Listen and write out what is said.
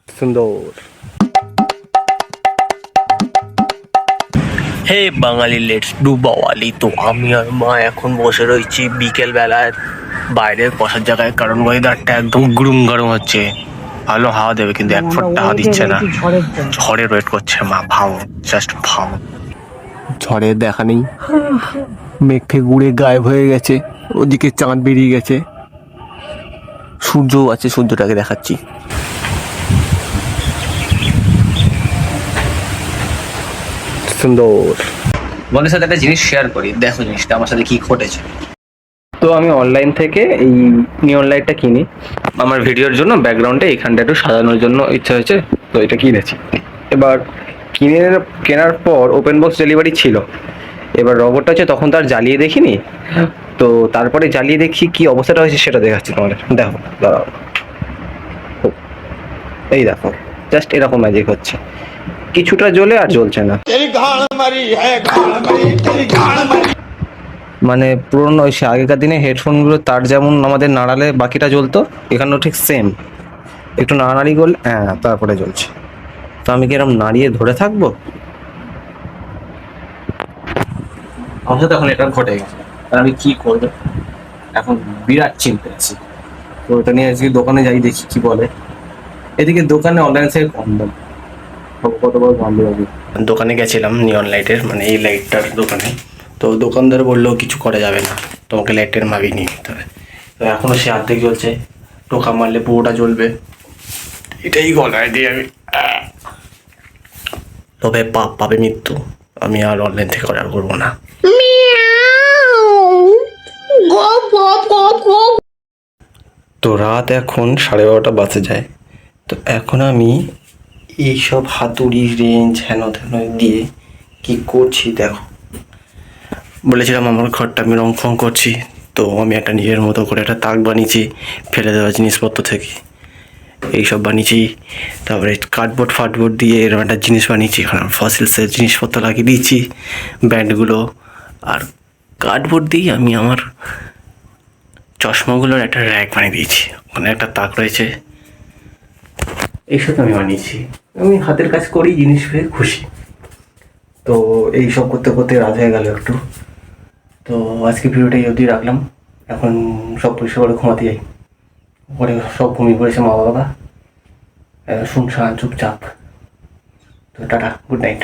সুন্দর। হে বাঙালি, let's do বাওয়ালি। তো আমি আর মা এখন বসে রয়েছি বিকেল বেলায় বাইরে বসার জায়গায়, কারণ ওয়েদারটা একদম গরম গরম হচ্ছে। ভালো হাওয়া দেবে কিন্তু এক ফোঁটা হাওয়া দিচ্ছে না, ঝড়ের ওয়েট করছে মা। ভাও, জাস্ট ভাও, ঝড়ের দেখা নেই, মেঘ ফেঘ উড়ে গায়েব হয়ে গেছে, ওদিকে চাঁদ বেরিয়ে গেছে, সূর্যও আছে, সূর্যটাকে দেখাচ্ছি। সুন্দর। তোমাদের সাথে একটা জিনিস শেয়ার করি, দেখো জিনিসটা আমার সাথে কি ঘটেছে। তো আমি অনলাইন থেকে এই নিয়ন লাইটটা কিনি আমার ভিডিওর জন্য, ব্যাকগ্রাউন্ডে এইখানটা একটু সাজানোর জন্য ইচ্ছা হয়েছে, তো এটা কিনেছি। এবার কেনার পর ওপেন বক্স ডেলিভারি ছিল। এবার রবটটা হচ্ছে তখন তো আর জ্বালিয়ে দেখিনি, তো তারপরে জ্বালিয়ে দেখি কি অবস্থাটা হয়েছে সেটা দেখাচ্ছি তোমাদের। দেখো দাঁড়াও, এই দেখো জাস্ট এরকম ম্যাজিক হচ্ছে, কিছুটা জ্বলে আর জ্বলছে না। মানে পুরোনো ওই আগেকার দিনে হেডফোনগুলো তার যেমন আমাদের নাড়ালে বাকিটা জ্বলতো, এখানেও ঠিক সেম, একটু নাড়ানাড়ি করলে হ্যাঁ তারপরে জ্বলছে। তো আমি কি এরকম নাড়িয়ে ধরে থাকবো? আমার সাথে এখন এটা ঘটে গেছে, আর আমি কি করবো এখন বিরাট চিন্তা আছি। তো ওটা নিয়ে আজকে দোকানে যাই, দেখি কি বলে। এদিকে দোকানে অনলাইন থেকে কম দাম, কত বড় দাম দেবে। দোকানে গেছিলাম নিয়ন লাইটের, মানে এই লাইটটার দোকানে। তো দোকানদার বললো কিছু করা যাবে না, তোমাকে লাইটের মাগি নিয়ে নিতে হবে। তো এখনো সে অর্ধেক জ্বলছে, টোকা মারলে পুরোটা জ্বলবে, এটাই গলায় দিয়ে আমি। তবে পাপ পাবে মৃত্যু, আমি আর অনলাইন থেকে অর্ডার করবো না। তো রাত এখন 12:30 বাজে যায়। তো এখন আমি এইসব হাতুড়ি রেঞ্জ হেন তেন দিয়ে কি করছি দেখো। বলেছিলাম আমার ঘরটা আমি রং ফং করছি, তো আমি একটা নিজের মতো করে একটা তাক বানিয়েছি ফেলে দেওয়া জিনিসপত্র থেকে, এইসব বানিয়েছি। তারপরে কার্ডবোর্ড ফার্ডবোর্ড দিয়ে এরকম একটা জিনিস বানিয়েছি, এখানে ফসিলসের জিনিসপত্র লাগিয়ে দিয়েছি, ব্যান্ডগুলো। আর কার্ডবোর্ড দিয়ে আমি আমার চশমাগুলোর একটা র্যাক বানিয়ে দিয়েছি, ওখানে একটা তাক রয়েছে। এইসব আমি বানিয়েছি, আমি হাতের কাজ করি, জিনিস পেয়ে খুশি। তো এইসব করতে করতে রাত হয়ে গেল একটু। তো আজকে ভিডিওটা এই অবধি রাখলাম, এখন সব পরিষ্কার করে ঘুমাতে যাই। পরে সব ঘুমিয়ে পড়েছে মা বাবা, শুনশান চুপচাপ। তো টাটা, গুড নাইট।